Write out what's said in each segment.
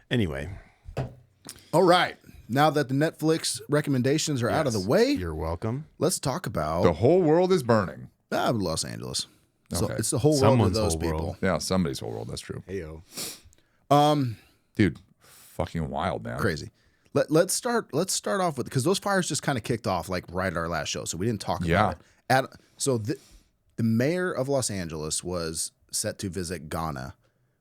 Anyway. All right. Now that the Netflix recommendations are out of the way, You're welcome. let's talk about The whole world is burning. Los Angeles. So Okay. it's the whole world Someone's of those whole people. world. Yeah, somebody's whole world. That's true. Heyo. Dude, fucking wild, man. Crazy. Let's start off with, because those fires just kind of kicked off like right at our last show, so we didn't talk about it. So the mayor of Los Angeles was set to visit Ghana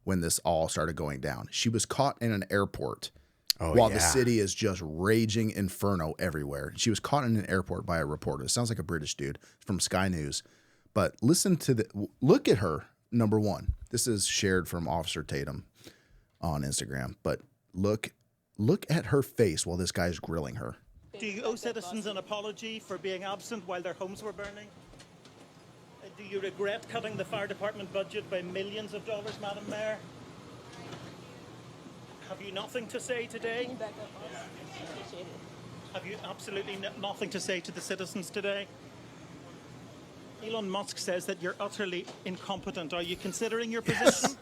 when this all started going down. She was caught in an airport while the city is just raging inferno everywhere. She was caught in an airport by a reporter. It sounds like a British dude from Sky News. But look at her, number one. This is shared from Officer Tatum on Instagram. But look at her face while this guy's grilling her. Do you owe citizens an apology for being absent while their homes were burning? Do you regret cutting the fire department budget by millions of dollars, Madam Mayor? Have you nothing to say today? Have you absolutely nothing to say to the citizens today? Elon Musk says that you're utterly incompetent. Are you considering your position?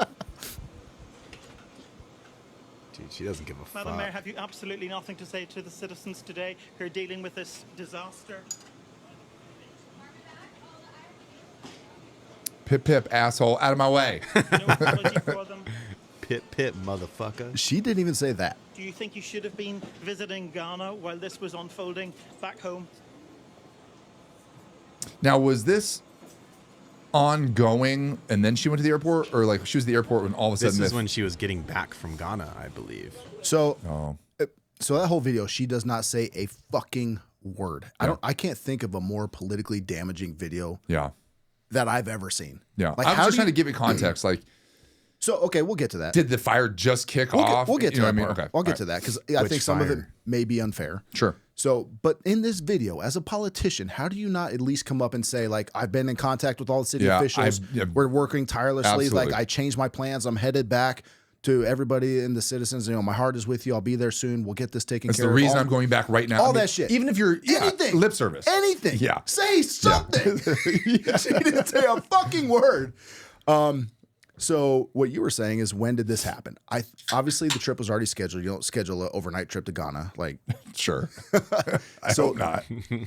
Dude, she doesn't give a fuck. Madam Mayor, have you absolutely nothing to say to the citizens today who are dealing with this disaster? Pip, pip, asshole, out of my way. No apology for them? Pit, motherfucker. She didn't even say that. Do you think you should have been visiting Ghana while this was unfolding back home? Now, was this ongoing and then she went to the airport? Or like she was at the airport when all of a sudden This is when she was getting back from Ghana, I believe. So, Oh. so that whole video, she does not say a fucking word. I can't think of a more politically damaging video Yeah. that I've ever seen. Yeah. Like, I was how just do trying to give it context. Like, So, okay, we'll get to that. did the fire just kick off? We'll get to You know that what I mean? part. Okay. I'll get All to right. that because I Which think some of it fire? may be unfair. Sure. So, but in this video, as a politician, how do you not at least come up and say, like, I've been in contact with all the city Yeah, officials. We're working tirelessly. Absolutely. Like, I changed my plans. I'm headed back to everybody and the citizens. You know, my heart is with you. I'll be there soon. We'll get this taken That's care the of. reason All- I'm going back right now. all that shit. Even if you're Anything. lip service. Anything. Yeah. Say something. She didn't say a fucking word. So what you were saying is, when did this happen? Obviously the trip was already scheduled. You don't schedule an overnight trip to Ghana. Like, Sure. I So- hope not.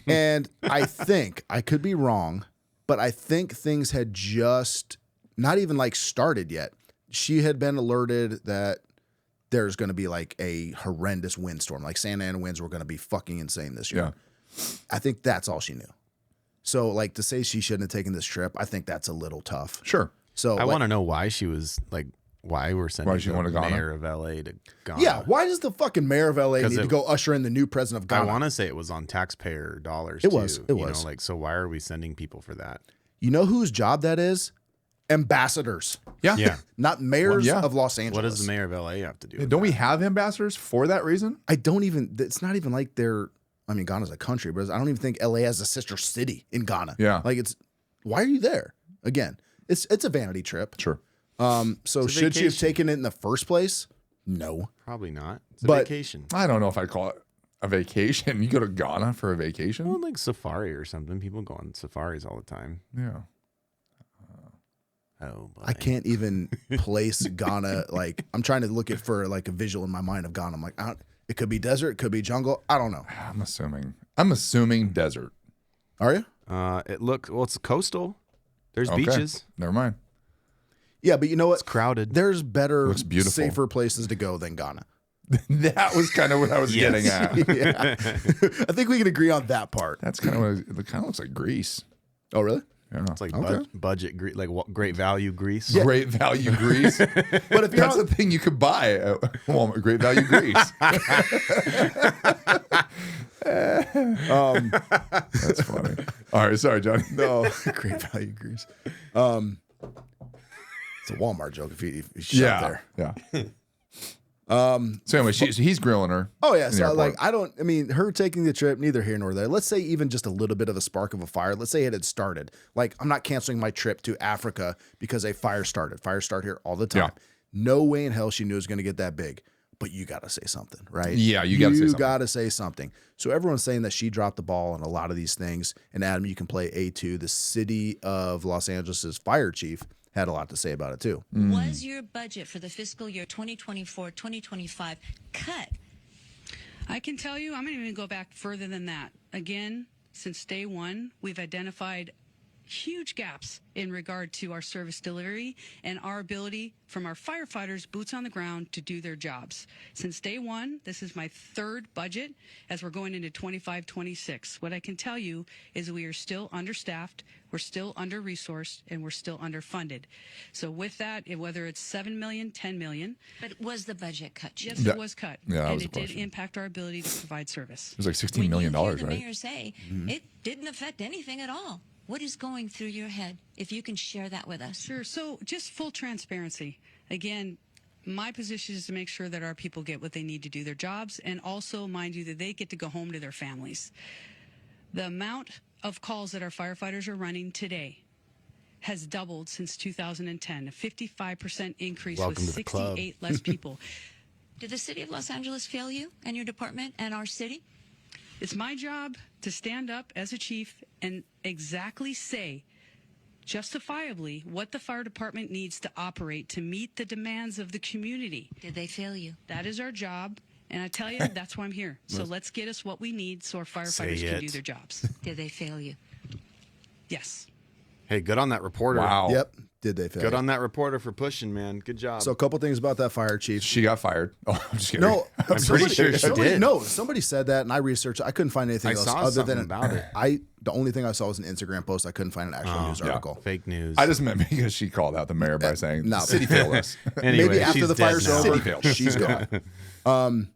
and I think, I could be wrong, but I think things had just not even like started yet. She had been alerted that there's going to be like a horrendous windstorm. Like Santa Ana winds were going to be fucking insane this year. Yeah. I think that's all she knew. So like to say she shouldn't have taken this trip, I think that's a little tough. Sure. So I like, want to know why she was like, why we're sending Why she the went to Ghana? mayor of LA to Ghana. yeah, why does the fucking mayor of LA 'Cause need to it- go usher in the new president of I Ghana? want to say it was on taxpayer dollars. It too, was. It you was. know, like, so why are we sending people for that? You know whose job that is? Ambassadors, Yeah. Yeah. not mayors Well, yeah. of Los Angeles. What does the mayor of LA have to do? with Don't we that? have ambassadors for that reason? I don't even, it's not even like they're, I mean, Ghana's a country, but I don't even think LA has a sister city in Ghana. Yeah. Like why are you there? Again, it's a vanity trip. Sure. So It's a should she have vacation. taken it in the first place? No. Probably not. It's a But- vacation. I don't know if I'd call it a vacation. You go to Ghana for a vacation? Well, like safari or something. People go on safaris all the time. Yeah. Oh, boy. I can't even place Ghana. Like, I'm trying to look at for like a visual in my mind of Ghana. I'm like, it could be desert, it could be jungle. I don't know. I'm assuming desert. Are you? It looks, well, it's coastal. There's Okay. beaches. Never mind. Yeah, but you know what? It's crowded. There's better, Looks beautiful. safer places to go than Ghana. That was kind of what I was Yes. getting at. Yeah. I think we can agree on that part. That's kind of what it kind of looks like Greece. Oh, really? Yeah. It's like Okay. budget, like what, great value Greece. Great value Greece. But if you're That's the thing you could buy at Walmart. Great value Greece. That's funny. All right. Sorry, Johnny. no, great value Greece. It's a Walmart joke if you shop Yeah. there. Yeah. So anyway, he's grilling her. Oh yeah, in the so airport. like I mean, her taking the trip, neither here nor there. Let's say even just a little bit of a spark of a fire. Let's say it had started. Like, I'm not canceling my trip to Africa because a fire started. Fires start here all the time. Yeah. No way in hell she knew it was going to get that big. But you got to say something, right? Yeah, you gotta say something. got to say something. So everyone's saying that she dropped the ball on a lot of these things. And Adam, you can play A2, the city of Los Angeles' fire chief, had a lot to say about it too. Was your budget for the fiscal year 2024-2025 cut? I can tell you, I'm going to even go back further than that. Again, since day one, we've identified huge gaps in regard to our service delivery and our ability from our firefighters, boots on the ground, to do their jobs. Since day one, this is my third budget as we're going into 25-26. What I can tell you is we are still understaffed, we're still under-resourced, and we're still underfunded. So with that, whether it's $7 million, $10 million. But was the budget cut, Chief? Yes, it was cut. Yeah, that and was it the did question. impact our ability to provide service. It was like $16 million, when you hear the right? mayor say it didn't affect anything at all, what is going through your head? If you can share that with us. Sure. So just full transparency. Again, my position is to make sure that our people get what they need to do their jobs, and also, mind you, that they get to go home to their families. The amount of calls that our firefighters are running today has doubled since 2010, a 55% increase Welcome with to the club. 68 less people. Did the city of Los Angeles fail you and your department and our city? It's my job to stand up as a chief and exactly say justifiably what the fire department needs to operate to meet the demands of the community. Did they fail you? That is our job. And I tell you, that's why I'm here. So let's get us what we need so our firefighters Say can it. do their jobs. Did they fail you? Yes. Hey, good on that reporter. Wow. Yep. Did they fail? Good on that reporter for pushing, man. Good job. So a couple things about that fire chief. She got fired. Oh, I'm just kidding. No, I'm pretty sure she did. No, somebody said that, and I researched. I couldn't find anything I else saw other something than about it. The only thing I saw was an Instagram post. I couldn't find an actual news yeah. article. Fake news. I just meant because she called out the mayor by saying, no. city failed us. Anyway, Maybe after she's the dead fire's now. over, City failed. she's gone.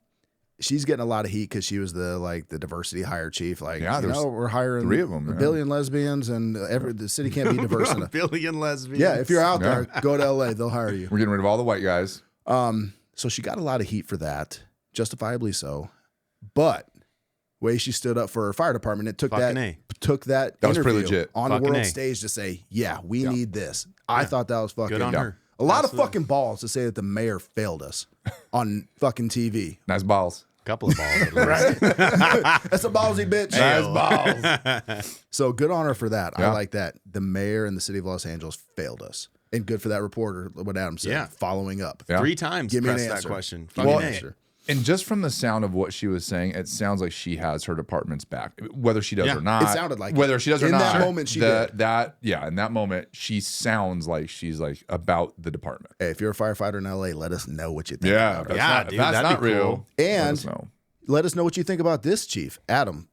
She's getting a lot of heat because she was the diversity hire chief. Like, Yeah, there's we're hiring 3 of them, a yeah. billion lesbians, and the city can't be diverse A enough. billion lesbians. Yeah, if you're out there, Yeah. go to LA. They'll hire you. We're getting rid of all the white guys. So she got a lot of heat for that, justifiably so. But way she stood up for her fire department, it took Fucking that A. That was pretty interview legit. on the Fucking world A. stage to say, yeah, we need this. I thought that was fucking Good on her. a lot Absolutely. of fucking balls to say that the mayor failed us on fucking TV. Nice balls. Couple of balls. At least. That's a ballsy bitch. Nice balls. So good on her for that. I Yeah. like that. The mayor and the city of Los Angeles failed us. And good for that reporter, what Adam said, Yeah. following up. Yeah. 3 times Give me an pressed that answer. question. Give me Fucking an A. answer. And just from the sound of what she was saying, it sounds like she has her department's back, whether she does Yeah. or not. It sounded like whether it. she does or In not. that moment, she did. in that moment, she sounds like she's like about the department. Hey, if you're a firefighter in LA, let us know what you think Yeah, about if it. that's Yeah, not, if dude, that's that'd not be real. cool. let And us know. let us know what you think about this, Chief. Adam,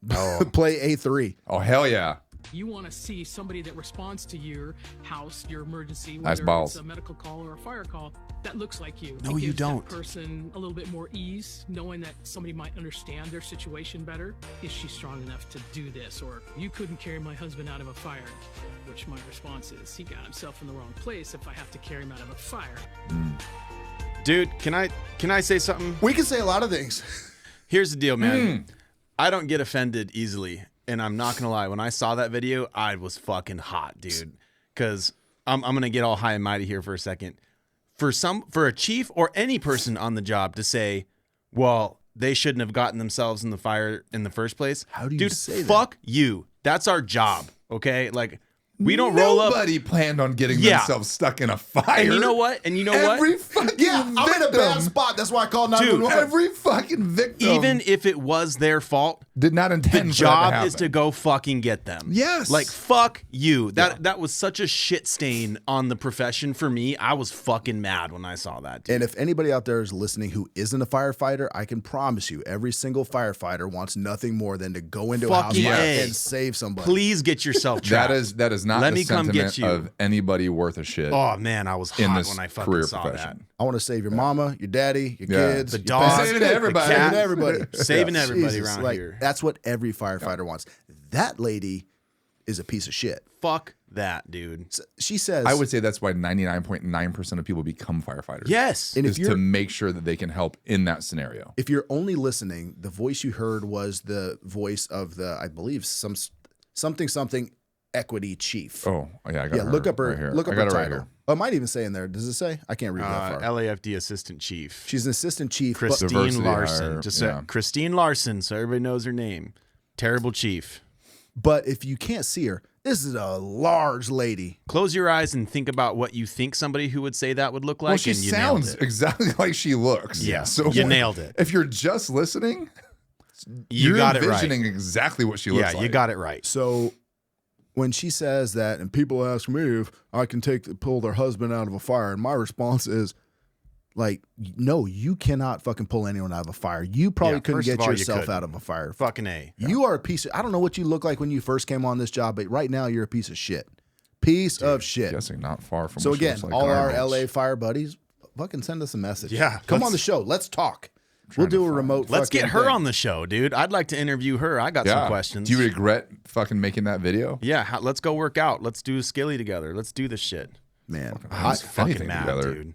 play A3. Oh hell yeah! You want to see somebody that responds to your house, your emergency, Nice whether balls. it's a medical call or a fire call, that looks like you. No, It you gives don't. That person a little bit more ease, knowing that somebody might understand their situation better. Is she strong enough to do this? Or you couldn't carry my husband out of a fire. Which my response is, he got himself in the wrong place if I have to carry him out of a fire. Dude, can I say something? We can say a lot of things. Here's the deal, man. I don't get offended easily, and I'm not gonna lie. When I saw that video, I was fucking hot, dude. Because I'm gonna get all high and mighty here for a second. For a chief or any person on the job to say, well, they shouldn't have gotten themselves in the fire in the first place. How do you dude, say that? fuck you. That's our job, okay? Like, we don't roll up. Nobody planned on getting Yeah. themselves stuck in a fire. And you know what? Every fucking Yeah, I'm in a bad victim- spot. That's why I called Dude, 911. Every fucking victim, Even if it was their fault, did not the intend for that to job happen. is to go fucking get them. Yes. Like, fuck you. That was such a shit stain on the profession for me. I was fucking mad when I saw that, dude. And if anybody out there is listening who isn't a firefighter, I can promise you, every single firefighter wants nothing more than to go into a house Fucking fire A. and save somebody. Please get yourself trapped. That is not Let the me come sentiment get you. of anybody worth a shit. Oh, man, I was in hot this when I fucking career saw profession. I want to save your mama, your daddy, your Yeah. kids, The your dog, pets. Saving everybody. the cat, Saving everybody. saving everybody Jesus, around like, here. That's what every firefighter wants. That lady is a piece of shit. Fuck that, dude. She says, I would say that's why 99.9% of people become firefighters. Yes. And if is you're to make sure that they can help in that scenario. if you're only listening, the voice you heard was the voice of the, I believe, something equity chief. Oh, yeah, I got yeah, her look up her right here. look up I her got it right title. here. Oh, it might even say in there. Does it say? I can't read that far. LAFD assistant chief. She's an assistant chief. but- Christine Diversity Larson. hire, Just yeah. Christine Larson, so everybody knows her name. Terrible chief. But if you can't see her, This is a large lady. Close your eyes and think about what you think somebody who would say that would look like. Well, she and you nailed sounds it. exactly like she looks. Yeah, So you nailed it. If you're just listening, You you're got it right. envisioning exactly what she looks like. Yeah, you got it right. So when she says that, and people ask me if I can pull their husband out of a fire, and my response is, like, no, you cannot fucking pull anyone out of a fire. You probably Yeah, couldn't first of get all, you yourself couldn't. out of a fire. Fucking A. You are a piece of, I don't know what you look like when you first came on this job, but right now you're a piece of shit. Piece of shit. Guessing not far from. So what she again, looks like all our garbage. LA fire buddies, fucking send us a message. Yeah, Come let's- on the show. Let's talk. We'll do a remote. Let's get fucking her thing. on the show, dude. I'd like to interview her. I got some questions. Do you regret fucking making that video? Yeah, let's go work out. Let's do a skilly together. Let's do this shit. Man, I was fucking anything mad, together. dude.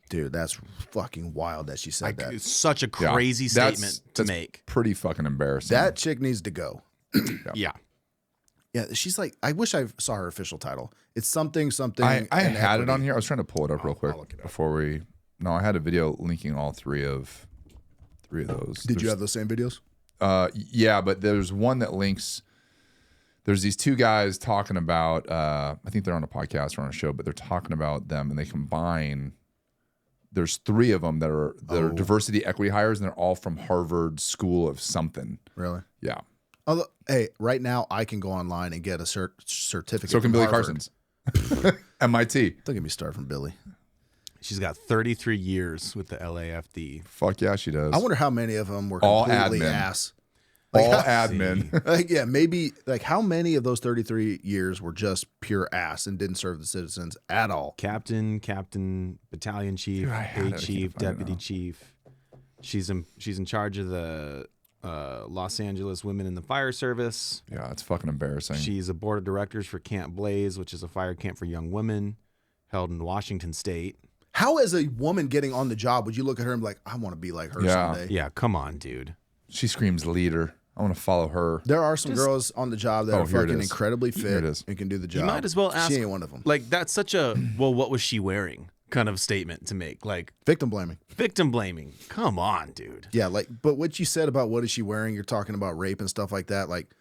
dude, that's fucking wild that she said that. It's such a Yeah. crazy That's- statement to that's make. Pretty fucking embarrassing. That chick needs to go. Yeah. Yeah, she's like, I wish I saw her official title. It's something. I had it inequity. on here. I was trying to pull it up real quick I'll look it up. before we. No, I had a video linking all three of those. Did you have those same videos? Yeah, but there's one that links. There's these two guys talking about. I think they're on a podcast or on a show, but they're talking about them, and they combine. There's three of them that are diversity equity hires, and they're all from Harvard School of something. Really? Yeah. Although, hey, right now I can go online and get a certificate. So can from Billy Harvard. Carson's. MIT. Don't get me started from Billy. She's got 33 years with the LAFD. Fuck yeah, she does. I wonder how many of them were All completely admin. ass. all admin. Like, yeah, maybe like how many of those 33 years were just pure ass and didn't serve the citizens at all? Captain, battalion chief, Dude, I had A it. I can't chief, find it deputy now. chief. She's in charge of the Los Angeles Women in the Fire Service. Yeah, it's fucking embarrassing. She's a board of directors for Camp Blaze, which is a fire camp for young women held in Washington State. How, as a woman getting on the job, would you look at her and be like, I want to be like her Yeah. someday? Yeah, come on, dude. She screams leader. I want to follow her. There are some girls on the job that Oh, are here it fucking is. incredibly Here fit it is. and can do the job. You might as well ask. She ain't one of them. Like, that's such a, well, what was she wearing kind of statement to make. Like, Victim blaming. victim blaming. Come on, dude. Yeah, like, but what you said about what is she wearing, you're talking about rape and stuff like that. Like,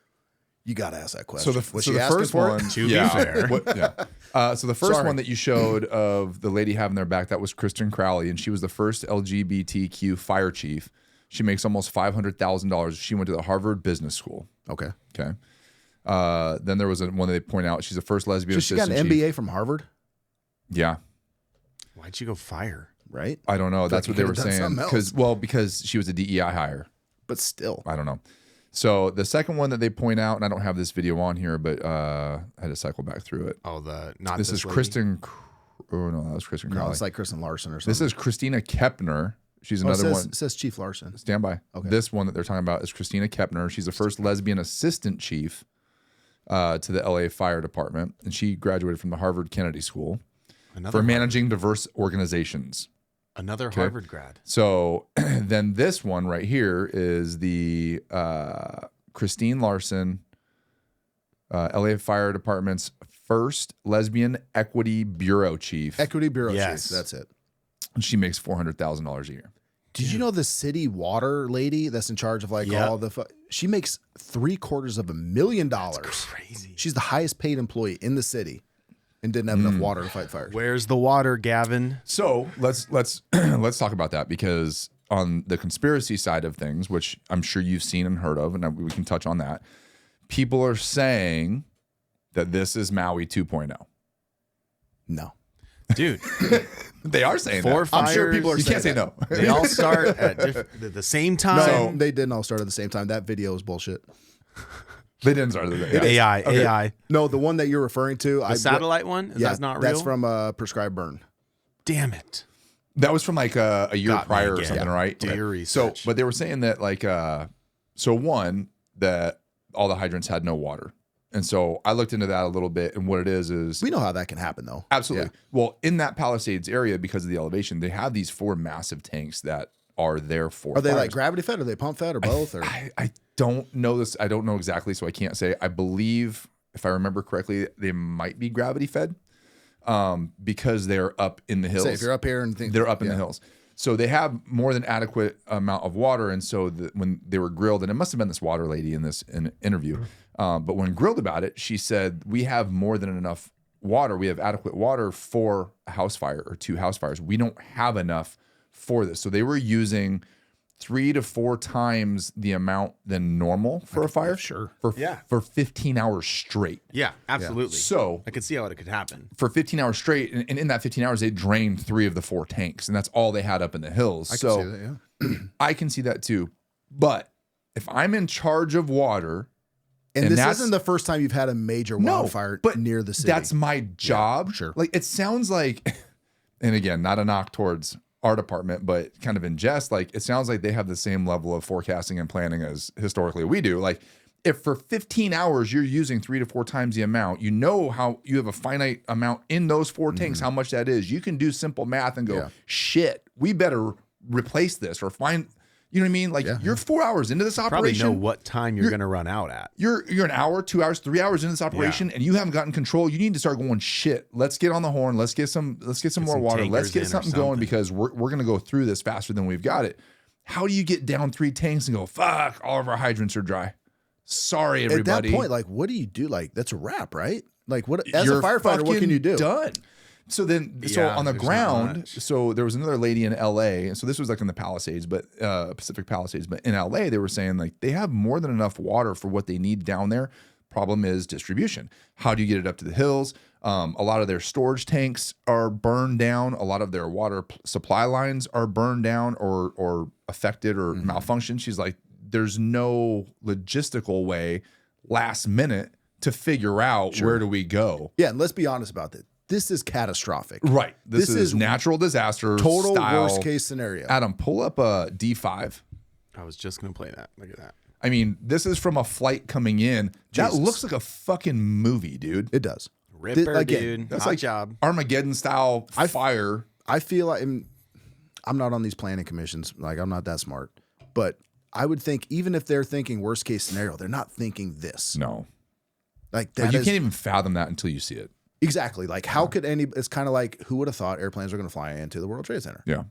you got to ask that question. Was she asking first for one, it? To be yeah, fair. So the first Sorry. one that you showed of the lady having their back, that was Kristen Crowley, and she was the first LGBTQ fire chief. She makes almost $500,000. She went to the Harvard Business School. Okay. Okay. Then there was one that they point out. She's the first lesbian So she got an assistant chief. MBA from Harvard, Yeah. Why'd you go fire? right? I don't know. That's like what you they were could've done saying. something Because she was a DEI hire. But still. I don't know. So the second one that they point out, and I don't have this video on here, but I had to cycle back through it. Oh, not This is lady? Kristen. Oh no, that was Kristen No, Crowley. it's like Kristen Larson or something. This is Christina Kepner. She's Oh, it another says, one. it says Chief Larson. Stand by. Okay. This one that they're talking about is Christina Kepner. She's the first lesbian assistant chief to the LA Fire Department, and she graduated from the Harvard Kennedy School Another for managing diverse organizations. Another Harvard grad. So then this one right here is the Christine Larson, LA Fire Department's first lesbian equity bureau chief. Equity Bureau Yes. Chief. That's it. And she makes $400,000 a year. Did you know the city water lady that's in charge of like Yeah. all the she makes $750,000. Crazy. She's the highest paid employee in the city and didn't have enough water to fight fires. Where's the water, Gavin? So let's let's talk about that, because on the conspiracy side of things, which I'm sure you've seen and heard of, and we can touch on that, people are saying that this is Maui 2.0. No. Dude, They are saying four that. fires. I'm sure people are You can't say saying no. They all start at the same time. No, they didn't all start at the same time. That video is bullshit. They didn't start the AI. No, the one that you're referring to, The satellite one? That's not real? That's from Prescribed Burn. Damn it. That was from like a year Got me prior or again. something, Yeah. right? Do your So, research. but they were saying that like, so one, that all the hydrants had no water. And so I looked into that a little bit, and what it is We know how that can happen though. absolutely. Yeah. Well, in that Palisades area, because of the elevation, they have these 4 massive tanks that are there for Are they like fires. gravity fed? Are they pump fed or both? Or I don't know this. I don't know exactly, so I can't say. I believe, if I remember correctly, they might be gravity fed because they're up in the hills. say if you're up here and think They're up in the hills. So they have more than adequate amount of water. And so when they were grilled, and it must have been this water lady in this interview, but when grilled about it, she said, we have more than enough water. We have adequate water for a house fire or 2 house fires. We don't have enough for this. So they were using 3 to 4 times the amount than normal for a fire. Sure. For 15 hours straight. Yeah, absolutely. So I could see how it could happen. for 15 hours straight, and in that 15 hours, they drained 3 of the 4 tanks, and that's all they had up in the hills. I can see that, yeah. I can see that too. But if I'm in charge of water, And this that's- isn't the first time you've had a major wildfire near the city. That's my job. sure. Like it sounds like, and again, not a knock towards our department, but kind of in jest, like it sounds like they have the same level of forecasting and planning as historically we do. Like if for 15 hours you're using 3 to 4 times the amount, you know how you have a finite amount in those 4 tanks, how much that is. You can do simple math and go, shit, we better replace this or find, you know what I mean? Like you're 4 hours into this Probably operation. know what time you're going to run out at. You're an hour, 2 hours, 3 hours into this operation, and you haven't gotten control. You need to start going, shit, let's get on the horn. Let's get some more some water. Let's tankers get in or something going something. because we're going to go through this faster than we've got it. How do you get down 3 tanks and go, fuck, all of our hydrants are dry? Sorry, everybody. At that point, like, what do you do? Like, that's a wrap, right? Like, what as You're a firefighter, what can you do? Done. So then, so Yeah, on the there's not ground, much. so there was another lady in LA. So this was like in the Palisades, but Pacific Palisades. But in LA, they were saying like they have more than enough water for what they need down there. Problem is distribution. How do you get it up to the hills? A lot of their storage tanks are burned down. A lot of their water supply lines are burned down or affected or malfunctioned. She's like, there's no logistical way last minute to figure out where do we go. Yeah, and let's be honest about that. This is catastrophic. Right. This This is is natural disaster. Total style. worst case scenario. Adam, pull up a D5. I was just going to play that. Look at that. I mean, this is from a flight coming in. That Jesus. looks like a fucking movie, dude. It does. Ripper, again, dude. That's Hot like job. Armageddon style fire. I feel like I'm not on these planning commissions. Like, I'm not that smart. But I would think even if they're thinking worst case scenario, they're not thinking this. No. Like, that Like, you is- can't even fathom that until you see it. exactly. Like, how could it's kind of like, who would have thought airplanes were going to fly into the World Trade Center? Yeah.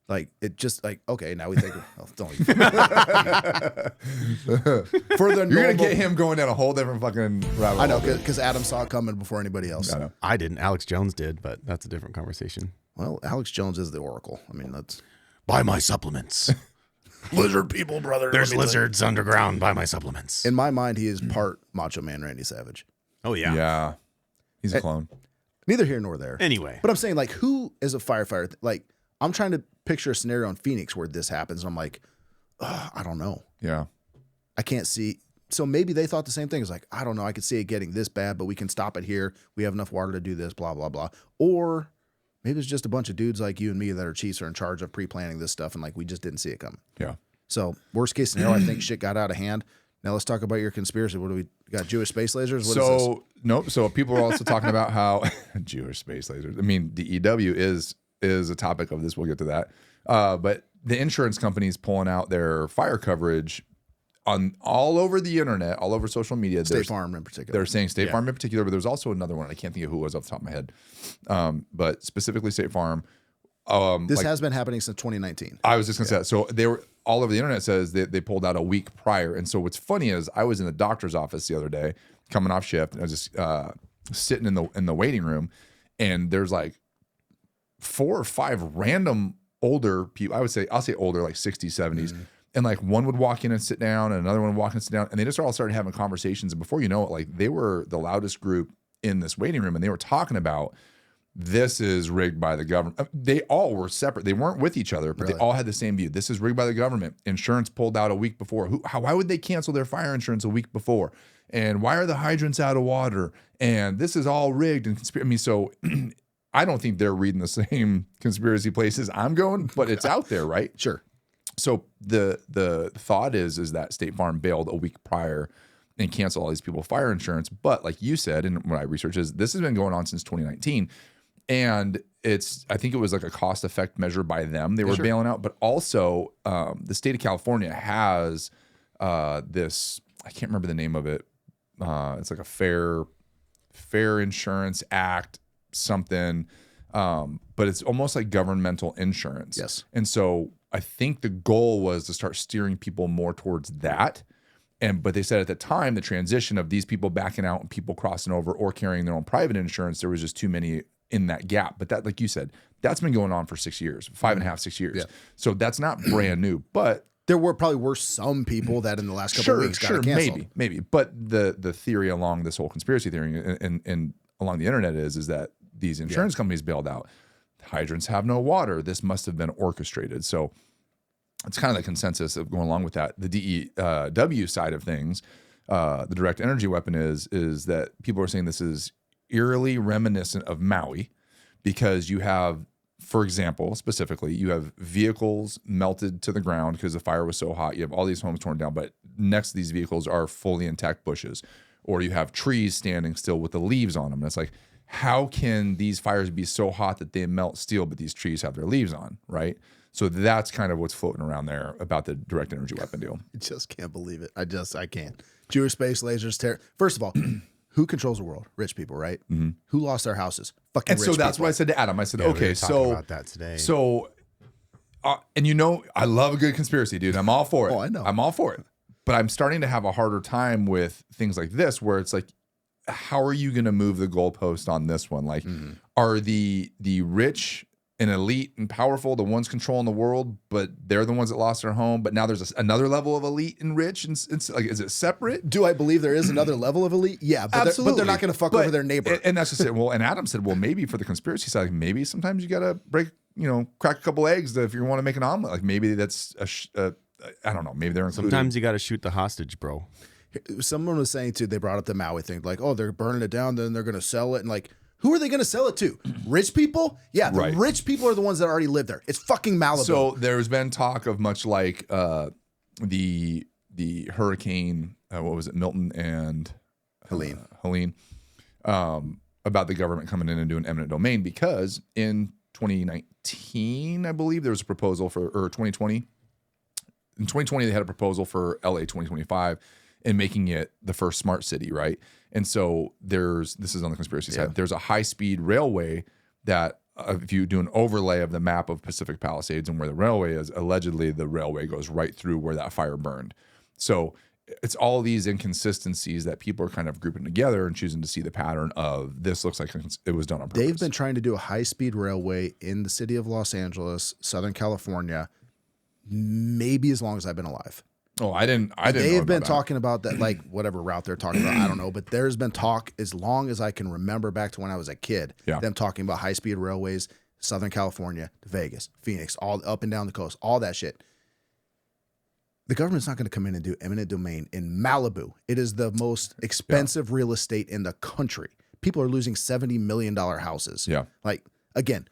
Like, it just like, okay, now we think, oh, don't even. For the You're going normal, to get him going down a whole different fucking rabbit I know, hole. because Adam saw it coming before anybody else. I know. I didn't. Alex Jones did, but that's a different conversation. Well, Alex Jones is the Oracle. I mean, that's Buy my supplements. lizard people, brother. There's Let me tell you. lizards underground. Buy my supplements. In my mind, he is part Macho Man Randy Savage. Oh, yeah. Yeah. He's a clone. Neither here nor there. Anyway. But I'm saying, like, who is a firefighter? Like, I'm trying to picture a scenario in Phoenix where this happens. And I'm like, I don't know. Yeah. I can't see. So maybe they thought the same thing. It's like, I don't know. I could see it getting this bad, but we can stop it here. We have enough water to do this, blah, blah, blah. Or maybe it's just a bunch of dudes like you and me that are chiefs are in charge of pre-planning this stuff. And like, we just didn't see it coming. Yeah. So worst case scenario, I think shit got out of hand. Now let's talk about your conspiracy. What do we got? Jewish space lasers? What is this? So nope. So people are also talking about how Jewish space lasers. I mean, DEW is a topic of this. We'll get to that. But the insurance companies pulling out their fire coverage on all over the internet, all over social media. State Farm in particular. They're saying State Farm in particular, but there's also another one. I can't think of who it was off the top of my head. But specifically State Farm. This has been happening since 2019. I was just gonna say that. So they were all over the internet says they pulled out a week prior. And so what's funny is I was in the doctor's office the other day, coming off shift, and I was just sitting in the waiting room, and there's like 4 or 5 random older people. I'll say older, like 60s, 70s. And like one would walk in and sit down, and another one would walk in and sit down, and they just all started having conversations. And before you know it, like they were the loudest group in this waiting room, and they were talking about this is rigged by the government. They all were separate. They weren't with each other, but they all had the same view. This is rigged by the government. Insurance pulled out a week before. Why would they cancel their fire insurance a week before? And why are the hydrants out of water? And this is all rigged and conspiracy. I mean, so I don't think they're reading the same conspiracy places I'm going, but it's out there, right? Sure. So the thought is that State Farm bailed a week prior and canceled all these people's fire insurance. But like you said, and what I researched is this has been going on since 2019. And I think it was like a cost effect measure by them. They were bailing out, but also the state of California has this, I can't remember the name of it. It's like a fair insurance act, something. but it's almost like governmental insurance. Yes. And so I think the goal was to start steering people more towards that. But they said at the time, the transition of these people backing out and people crossing over or carrying their own private insurance, there was just too many in that gap. But that, like you said, that's been going on for 6 years, 5.5, 6 years. Yeah. So that's not brand new, but there probably were some people that in the last couple of weeks got it canceled. Maybe. But the theory along this whole conspiracy theory and along the internet is that these insurance companies bailed out. Hydrants have no water. This must have been orchestrated. So it's kind of the consensus of going along with that. The DEW side of things, the direct energy weapon is that people are saying this is eerily reminiscent of Maui because you have, for example, specifically, you have vehicles melted to the ground because the fire was so hot. You have all these homes torn down, but next to these vehicles are fully intact bushes. Or you have trees standing still with the leaves on them. And it's like, how can these fires be so hot that they melt steel, but these trees have their leaves on, right? So that's kind of what's floating around there about the direct energy weapon deal. I just can't believe it. I can't. Jewish space lasers, First of all, who controls the world? Rich people, right? Mm-hmm. Who lost their houses? Fucking and rich so that's people. what I said to Adam. I said, Yeah, okay, we were talking so about that today. So, and you know, I love a good conspiracy, dude. I'm all for it. Oh, I know. I'm all for it. But I'm starting to have a harder time with things like this, where it's like, how are you going to move the goalpost on this one? Like, are the rich and elite and powerful the ones controlling the world, but they're the ones that lost their home? But now there's another level of elite and rich, and it's like, is it separate? Do I believe there is another level of elite? Yeah, but Absolutely. They're not going to fuck over their neighbor. And that's just it. Well, and Adam said, well, maybe for the conspiracy side, like maybe sometimes you got to crack a couple eggs if you want to make an omelet. Like maybe that's I don't know. Maybe they're included. Sometimes you got to shoot the hostage, bro. Someone was saying too, they brought up the Maui thing, like, oh, they're burning it down, then they're going to sell it. And like, who are they going to sell it to? Rich people? Yeah, the rich people are the ones that already live there. It's fucking Malibu. So there's been talk of much like the hurricane, what was it, Milton and Helene, about the government coming in and doing eminent domain, because in 2019, I believe there was a proposal for, or 2020. In 2020, they had a proposal for LA 2025 and making it the first smart city, right? And so this is on the conspiracy side, there's a high-speed railway that if you do an overlay of the map of Pacific Palisades and where the railway is, allegedly the railway goes right through where that fire burned. So it's all these inconsistencies that people are kind of grouping together and choosing to see the pattern of this looks like it was done on purpose. They've been trying to do a high-speed railway in the city of Los Angeles, Southern California, maybe as long as I've been alive. Oh, I didn't. They've been talking about that, like whatever route they're talking about. I don't know, but there's been talk as long as I can remember back to when I was a kid. Yeah. Them talking about high-speed railways, Southern California to Vegas, Phoenix, all up and down the coast, all that shit. The government's not going to come in and do eminent domain in Malibu. It is the most expensive real estate in the country. People are losing $70 million houses. Yeah. Like, again,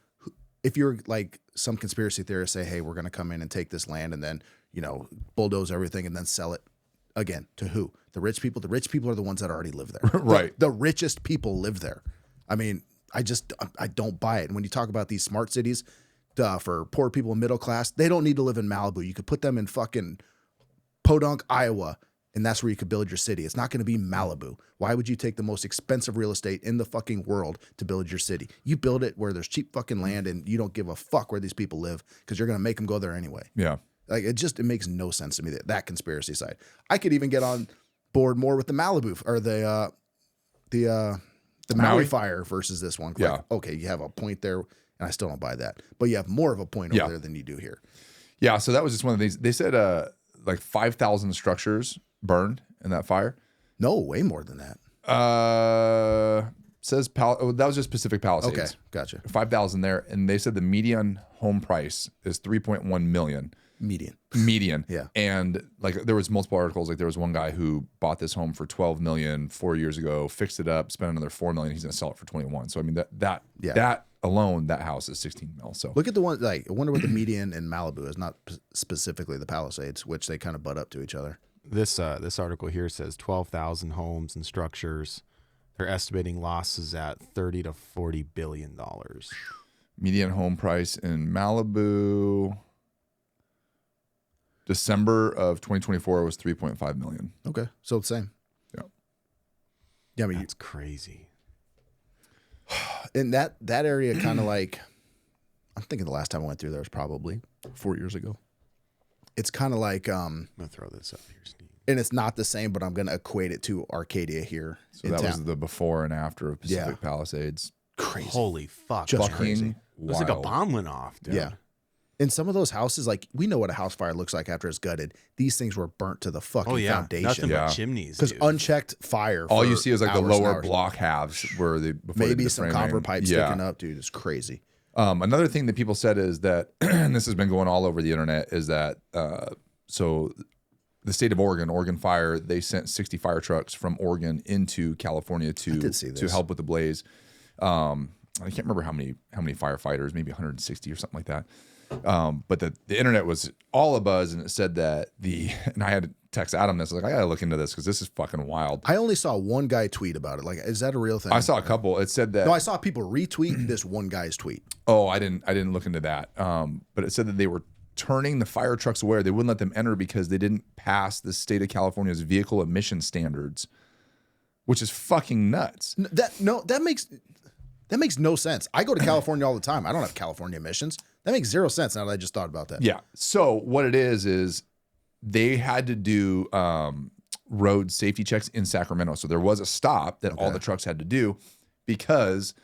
if you're like some conspiracy theorists say, hey, we're going to come in and take this land and then, bulldoze everything and then sell it again to who? The rich people. The rich people are the ones that already live there. Right. The richest people live there. I mean, I don't buy it. And when you talk about these smart cities for poor people and middle class, they don't need to live in Malibu. You could put them in fucking Podunk, Iowa, and that's where you could build your city. It's not going to be Malibu. Why would you take the most expensive real estate in the fucking world to build your city? You build it where there's cheap fucking land and you don't give a fuck where these people live because you're going to make them go there anyway. Yeah. Like it makes no sense to me that conspiracy side. I could even get on board more with the Malibu or the Maui fire versus this one. Yeah. Like, okay, you have a point there, and I still don't buy that. But you have more of a point over there than you do here. Yeah. So that was just one of the things. They said like 5,000 structures burned in that fire. No, way more than that. Says that was just Pacific Palisades. Okay, gotcha. 5,000 there, and they said the median home price is 3.1 million. Median. Yeah. And like there was multiple articles. Like there was one guy who bought this home for 12 million 4 years ago, fixed it up, spent another 4 million. He's going to sell it for 21. So I mean that alone, that house is 16 mil. So look at the one. Like I wonder what the median in Malibu is. Not specifically the Palisades, which they kind of butt up to each other. This article here says 12,000 homes and structures. They're estimating losses at $30 to $40 billion. Median home price in Malibu, December of 2024 was 3.5 million. Okay, so the same. Yeah. Yeah, I mean that's crazy. In that area, kind of like, I'm thinking the last time I went through there was probably 4 years ago. It's kind of like, I'm gonna throw this up here, Steve. and it's not the same, but I'm gonna equate it to Arcadia here. So that was the before and after of Pacific Yeah. Palisades. Crazy. Holy fuck. Just Fucking crazy. It was like a Wild. bomb went off, dude. Yeah. In some of those houses, like we know what a house fire looks like after it's gutted. These things were burnt to the fucking Oh yeah. foundation. Nothing Yeah. but chimneys. Because Dude. unchecked fire. All for you see is like the hours and lower hours. block halves where they before they Maybe did the some framing. copper pipes Yeah. sticking up, dude. It's crazy. Another thing that people said is that, and this has been going all over the internet, is that so the state of Oregon Fire, they sent 60 fire trucks from Oregon into California did see to this. help with the blaze. I can't remember how many firefighters, maybe 160 or something like that. But the internet was all abuzz, and it said that and I had to text Adam this. I was like, I gotta look into this because this is fucking wild. I only saw one guy tweet about it. Like, is that a real thing? I saw a couple. It said that. No, I saw people retweet this one guy's tweet. Oh, I didn't look into that. But it said that they were turning the fire trucks away. They wouldn't let them enter because they didn't pass the state of California's vehicle emission standards, which is fucking nuts. That makes no sense. I go to California all the time. I don't have California emissions. That makes zero sense now that I just thought about that. Yeah. So what it is they had to do road safety checks in Sacramento. So there was a stop that all the trucks had to do because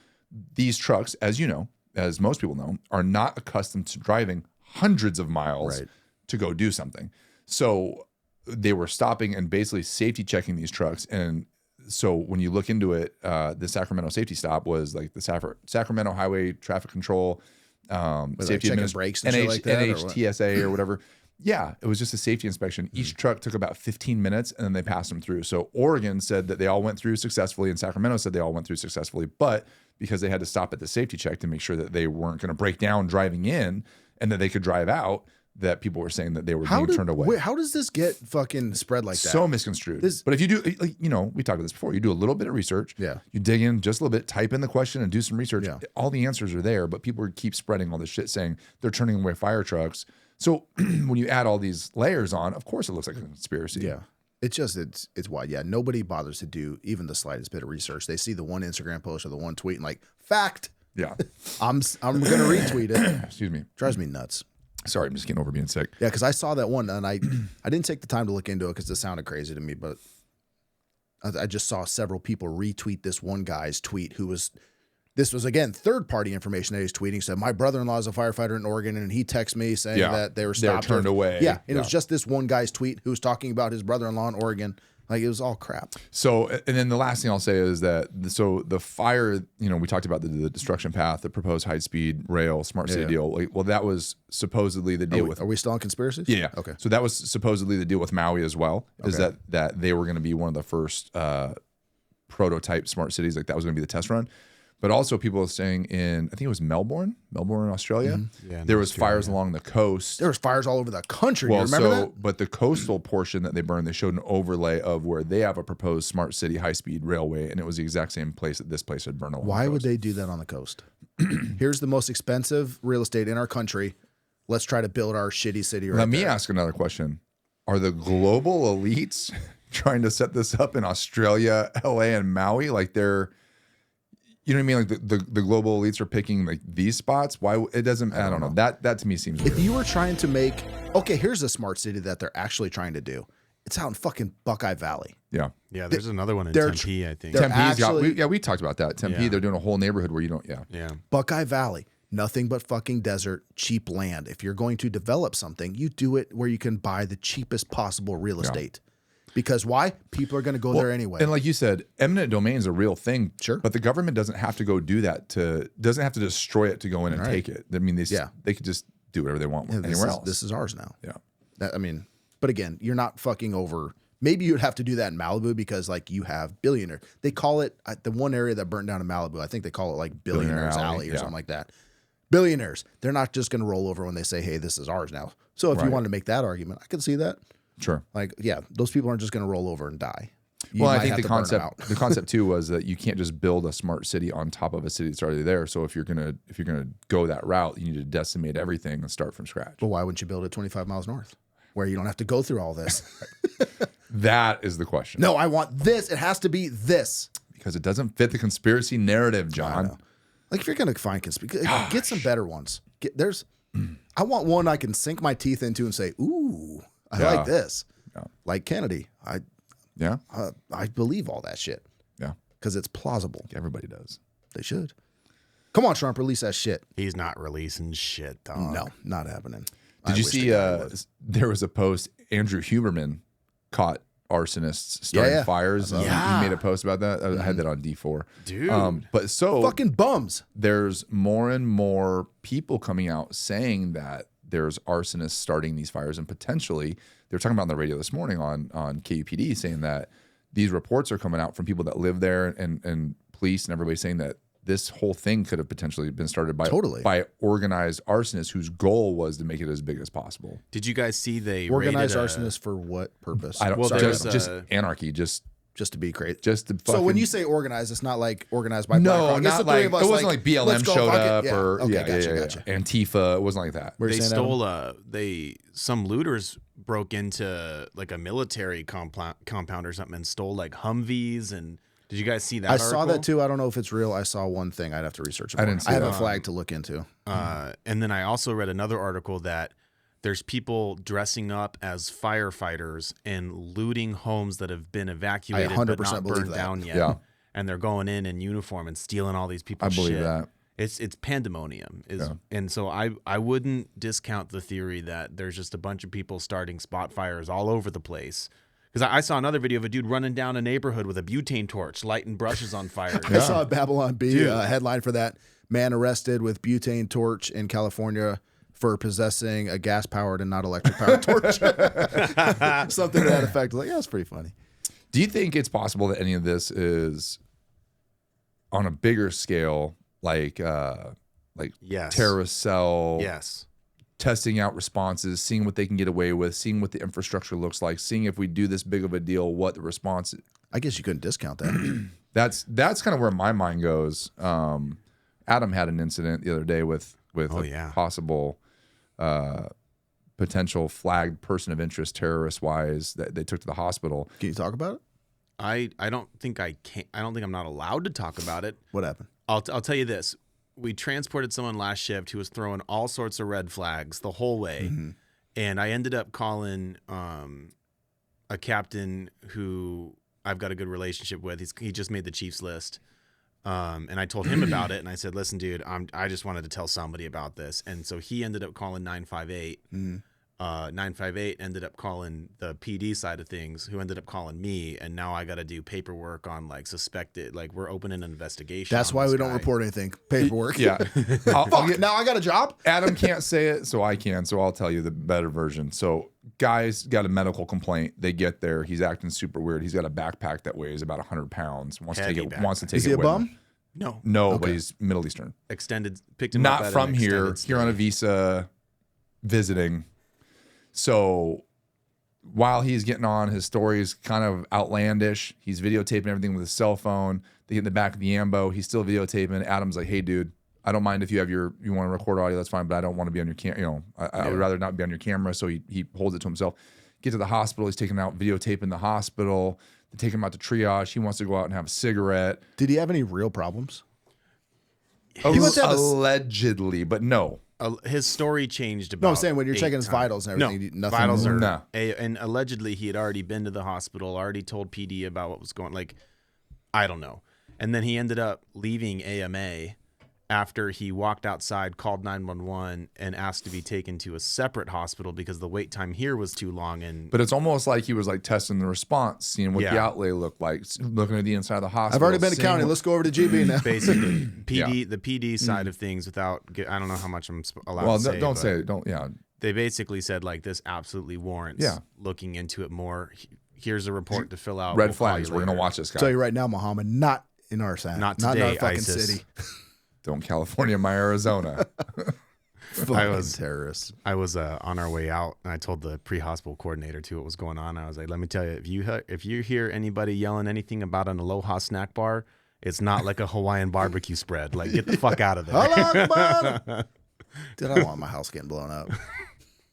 these trucks, as you know, as most people know, are not accustomed to driving hundreds of miles to go do something. So they were stopping and basically safety checking these trucks. And so when you look into it, the Sacramento safety stop was like the Sacramento Highway Traffic Control, safety checking brakes and shit like that, or what? NHTSA or whatever. Yeah, it was just a safety inspection. Each truck took about 15 minutes and then they passed them through. So Oregon said that they all went through successfully and Sacramento said they all went through successfully. But because they had to stop at the safety check to make sure that they weren't going to break down driving in and that they could drive out, that people were saying that they were being turned away. Wait, how does this get fucking spread like that? So misconstrued. But if you do, like, you know, we talked about this before, you do a little bit of research. Yeah. You dig in just a little bit, type in the question and do some research. Yeah. All the answers are there, but people keep spreading all this shit saying they're turning away fire trucks. So when you add all these layers on, of course it looks like a conspiracy. Yeah. It's wide. Yeah. Nobody bothers to do even the slightest bit of research. They see the one Instagram post or the one tweet and like, fact. Yeah. I'm gonna retweet it. Excuse me. Drives me nuts. Sorry, I'm just getting over being sick. Yeah, because I saw that one and I didn't take the time to look into it because it sounded crazy to me, but I just saw several people retweet this one guy's tweet this was again third-party information that he's tweeting. Said my brother-in-law is a firefighter in Oregon, and he texted me saying that they were stopped, turned away. Yeah, and it was just this one guy's tweet who was talking about his brother-in-law in Oregon. Like, it was all crap. So, and then the last thing I'll say is that, so the fire, you know, we talked about the destruction path, the proposed high-speed rail, smart city deal. Like, well, that was supposedly the deal with. Are we still on conspiracies? Yeah. Okay. So that was supposedly the deal with Maui as well, is that they were going to be one of the first prototype smart cities. Like, that was going to be the test run. But also people were saying I think it was Melbourne, Australia. Mm-hmm. Yeah, there was fires along the coast. There was fires all over the country. Well, you remember that? But the coastal portion that they burned, they showed an overlay of where they have a proposed smart city high-speed railway, and it was the exact same place that this place had burned along. Why the would coast. they do that on the coast? Here's the most expensive real estate in our country. Let's try to build our shitty city right Let me there. ask another question. Are the global elites trying to set this up in Australia, LA, and Maui? Like they're, you know what I mean? Like the global elites are picking like these spots. Why it doesn't? I don't know. That to me seems weird. If you were trying to make, okay, here's a smart city that they're actually trying to do. It's out in fucking Buckeye Valley. Yeah. Yeah, there's another one in they're- Tempe, I think. they're Tempe's actually- we talked about that. Tempe, Yeah. they're doing a whole neighborhood where you don't. Yeah. Yeah. Buckeye Valley, nothing but fucking desert, cheap land. If you're going to develop something, you do it where you can buy the cheapest possible real estate. Because why? People are going to go there anyway. And like you said, eminent domain is a real thing. Sure. But the government doesn't have to go do that doesn't have to destroy it to go in and take it. I mean, they could just do whatever they want anywhere else. This is ours now. Yeah. But again, you're not fucking over. Maybe you'd have to do that in Malibu because like you have billionaire. They call it the one area that burnt down in Malibu. I think they call it like Billionaires Billionaire Alley Alley, or yeah. something like that. Billionaires. They're not just going to roll over when they say, "Hey, this is ours now." So if you Right. wanted to make that argument, I could see that. Sure. Like, yeah, those people aren't just going to roll over and die. You Well, I might think have the to burn them out. concept too was that you can't just build a smart city on top of a city that's already there. So if you're gonna go that route, you need to decimate everything and start from scratch. But why wouldn't you build it 25 miles north, where you don't have to go through all this? That is the question. No, I want this. It has to be this. because it doesn't fit the conspiracy narrative, John. Like if you're gonna find conspiracy, get some better ones. I want one I can sink my teeth into and say, "Ooh, I like this." Yeah. Like Kennedy, I believe all that shit. Yeah, because it's plausible. Everybody does. They should. Come on, Trump, release that shit. He's not releasing shit, dog. No, not happening. Did you see? There was a post. Andrew Huberman caught arsonists starting fires. He made a post about that. I had that on D4, dude. But so fucking bums. There's more and more people coming out saying that there's arsonists starting these fires, and potentially they were talking about on the radio this morning on KUPD saying that these reports are coming out from people that live there and police and everybody saying that this whole thing could have potentially been started by organized arsonists whose goal was to make it as big as possible. Did you guys see they organized arsonists for what purpose? I don't. Well, just anarchy. Just to be crazy. Just to so when you say organized, it's not like organized by no, BlackRock. not like it wasn't like BLM showed up or gotcha. Antifa. It wasn't like that. They stole some looters broke into like a military compound or something and stole like Humvees and. Did you guys see that? I saw that too. I don't know if it's real. I saw one thing. I'd have to research it more. I have a flag to look into. And then I also read another article that there's people dressing up as firefighters and looting homes that have been evacuated but not burned down yet. Yeah. And they're going in uniform and stealing all these people's shit. I believe that. It's pandemonium. And so I wouldn't discount the theory that there's just a bunch of people starting spot fires all over the place. Because I saw another video of a dude running down a neighborhood with a butane torch, lighting brushes on fire. I saw a Babylon Bee headline for that. Man arrested with butane torch in California for possessing a gas-powered and not electric-powered torch. Something to that effect. Like, yeah, it's pretty funny. Do you think it's possible that any of this is on a bigger scale, like terrorist cell? Yes. Testing out responses, seeing what they can get away with, seeing what the infrastructure looks like, seeing if we do this big of a deal, what the response is. I guess you couldn't discount that. That's kind of where my mind goes. Adam had an incident the other day with a possible potential flagged person of interest terrorist wise that they took to the hospital. Can you talk about it? I don't think I can. I don't think I'm not allowed to talk about it. What happened? I'll tell you this. We transported someone last shift who was throwing all sorts of red flags the whole way. And I ended up calling a captain who I've got a good relationship with. He just made the Chiefs list. And I told him about it. And I said, listen, dude, I just wanted to tell somebody about this. And so he ended up calling 958. 958 ended up calling the PD side of things, who ended up calling me, and now I got to do paperwork on like suspected, like we're opening an investigation. That's why we don't report anything. Paperwork. Yeah. Now I got a job. Adam can't say it, so I can. So I'll tell you the better version. So guy's got a medical complaint. They get there. He's acting super weird. He's got a backpack that weighs about 100 pounds. Wants to take it. Is he a bum? No, but he's Middle Eastern. Picked him up. Not from here. Here on a visa, visiting. So while he's getting on, his story is kind of outlandish. He's videotaping everything with his cell phone. They get in the back of the ambo. He's still videotaping. Adam's like, "Hey, dude, I don't mind if you want to record audio. That's fine, but I don't want to be on your camera. I would rather not be on your camera." So he holds it to himself. Get to the hospital. He's taking out videotaping the hospital. They take him out to triage. He wants to go out and have a cigarette. Did he have any real problems? Allegedly, but no. His story changed about. No, I'm saying when you're checking his vitals and everything, nothing. Vitals are and allegedly he had already been to the hospital, already told PD about what was going. Like, I don't know. And then he ended up leaving AMA after he walked outside, called 911, and asked to be taken to a separate hospital because the wait time here was too long. But it's almost like he was like testing the response, seeing what the outlay looked like, looking at the inside of the hospital. I've already been to county. Let's go over to GB now. Basically, the PD side of things. Without, I don't know how much I'm allowed to say. Well, don't say it. Don't. Yeah. They basically said like this absolutely warrants looking into it more. Here's a report to fill out. Red flags. We're gonna watch this guy. I'll tell you right now, Muhammad, not in our town, not today, in our fucking ISIS. city. Don't California my Arizona. I was terrorists. I was on our way out, and I told the pre-hospital coordinator too what was going on. I was like, "Let me tell you, if you hear anybody yelling anything about an Aloha snack bar, it's not like a Hawaiian barbecue spread. Like, get the fuck out of there." Dude, I don't want my house getting blown up.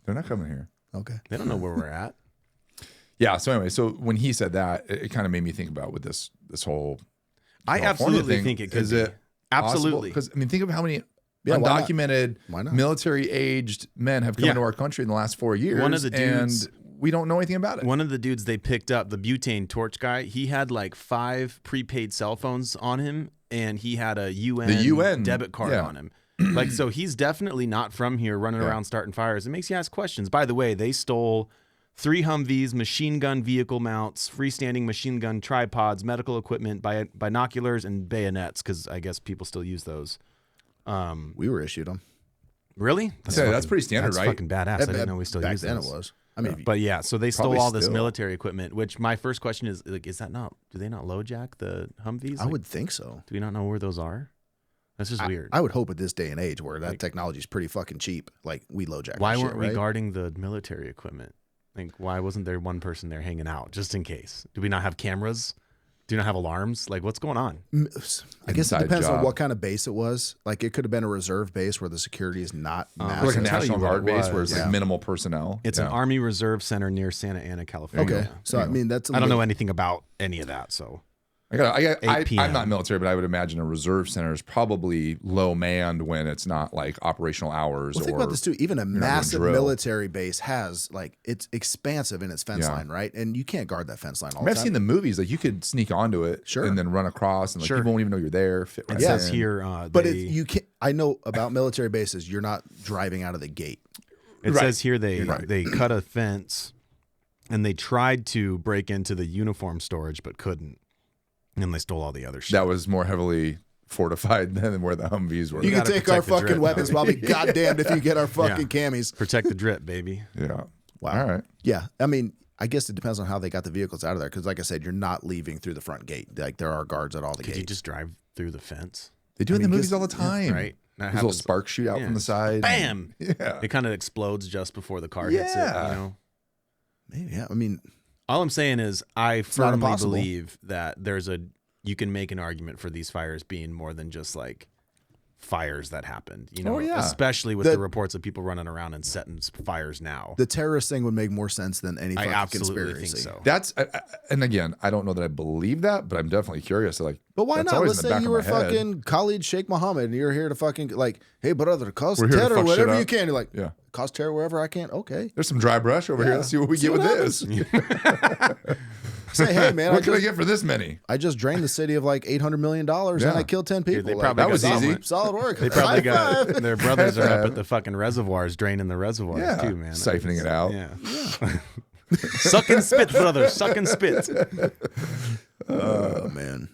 They're not coming here. Okay, they don't know where we're at. Yeah. So anyway, so when he said that, it kind of made me think about with this whole. I absolutely think it could is be. it Absolutely. Because I mean, think of how many Yeah, why not? undocumented Why not? military-aged men have come Yeah. into our country in the last 4 years. One of the dudes- and we don't know anything about it. One of the dudes they picked up, the butane torch guy, he had like 5 prepaid cell phones on him, and he had a UN debit card on him. Like, so he's definitely not from here running around starting fires. It makes you ask questions. By the way, they stole 3 Humvees, machine gun vehicle mounts, freestanding machine gun tripods, medical equipment, binoculars, and bayonets, because I guess people still use those. We were issued them. Really? That's pretty standard, that's right? fucking badass. I didn't know we still Back use then those. it was. I mean, But yeah, so they stole Probably all this still. military equipment, which my first question is, like, is that not, do they not load jack the Humvees? I Like, would think so. do we not know where those are? That's just weird. I would hope at this day and age where that technology is pretty fucking cheap, like we low jack. Why and shit, weren't we right? guarding the military equipment? Like, why wasn't there one person there hanging out just in case? Do we not have cameras? Do you not have alarms? Like, what's going on? I guess it Inside depends on job. what kind of base it was. Like it could have been a reserve base where the security is not massive. Like a I'll tell National you what Guard it base where was. it's like minimal personnel. It's an Army Reserve Center near Santa Ana, California. Okay, so I mean that's. I don't know anything about any of that, so I'm 8 p.m. not military, but I would imagine a reserve center is probably low manned when it's not like operational hours. Well, think about this too. Even a not doing massive drill. military base has like it's expansive in its fence Yeah. line, right? And you can't guard that fence line all I mean, the I've time. seen the movies. Like you could sneak onto it, Sure. and then run across, and like Sure. people won't even know you're there. Fit right it says in. here. but They, you can't. I know about military bases. You're not driving out of the gate. it Right. says here they Right. they cut a fence, and they tried to break into the uniform storage but couldn't, and they stole all the other shit. That was more heavily fortified than where the Humvees were. You can gotta take our protect the fucking drip, weapons, but I'll be goddamned if you get our fucking camis. Protect the drip, baby. Yeah. Wow. All right. Yeah, I mean, I guess it depends on how they got the vehicles out of there. Because, like I said, you're not leaving through the front gate. Like there are guards at all the Could you gates. just drive through the fence? They do it in mean, the movies 'cause- all the time. Right. That These little happens- sparks shoot out yeah. from the side. Bam! Yeah. It kind of explodes just before the car hits it. Yeah. You know. Maybe, yeah. I mean, All I'm saying is, I not firmly impossible. believe that you can make an argument for these fires being more than just like fires that happened. You know, Oh, yeah. especially with The- the reports of people running around and setting fires now. the terrorist thing would make more sense than any I fucking absolutely conspiracy. think so. That's and again, I don't know that I believe that, but I'm definitely curious. Like, But why that's not? always Let's in the say back you of were my head. fucking Khalid Sheikh Mohammed and you're here to fucking like, hey brother, cause We're here to terror, fuck shit whatever up. you can. You're like, Yeah. cause terror wherever I can. Okay. There's some dry brush over here. Yeah. Let's see what we See get what with this. Say, hey man, What can I get for this many? I just drained the city of like $800 million and Yeah. I killed 10 people. they Like, probably That was got easy. someone- solid work. They probably High got five. their brothers are up at the fucking reservoirs, draining the reservoirs Yeah. too, man. Siphoning it out. Yeah. Suck and spit, brother. Suck and spit. Oh man.